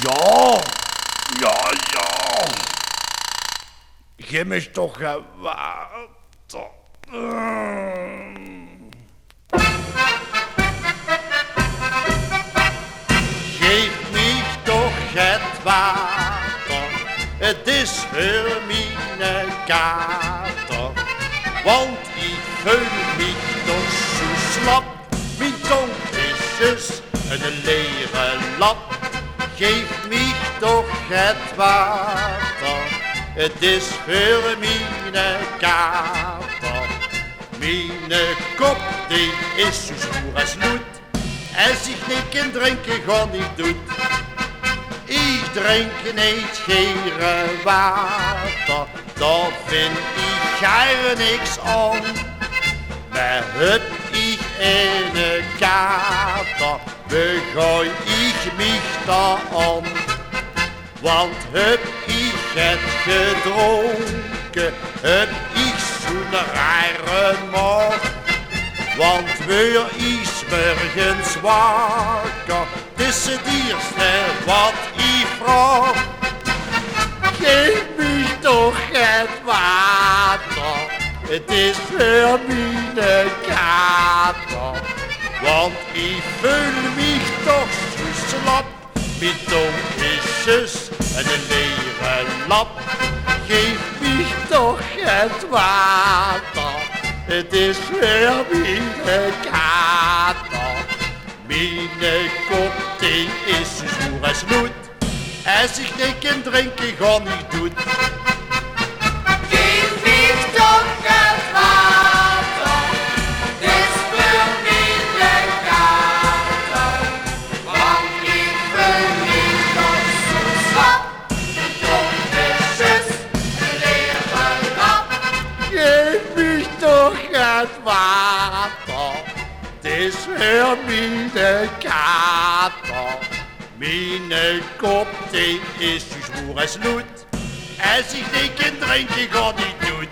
Ja, ja, ja. Geef me toch water. Geef me toch het water, het is voor mijn kater. Want ik voel me toch zo slap, mijn tong is dus een leren lap. Geef me toch het water, het is voor mijn kater. Mijn kop die is zo zwoer als loet, als ik niet kan drinken ga niet doet. Ik drink niet geen water, daar vind ik gaar niks aan. Maar heb ik een kater, begooi ik mich daar aan. Want heb ik het gedronken, heb ik zo'n rare maag. Want weer is morgens wakker, het is het eerste wat ik vraag. Geef me toch het water, het is voor mijn kater. Want ik voel me toch zo slap, mijn tong is zus en een leren lap. Geef me toch het water, het is voor mijn kater. Mijn kop die is zo zwoer als loet, als ik niet kan drinken ga niet doet. Geef me toch het water, het is voor mijn kater. Want ik voel me toch zo slap, mijn tong is zus, een leren lap. Geef me toch het water, het is voor mijn kater. Mijn kop die is zo zwoer als loet, als ik niet kan drinken ga niet doet.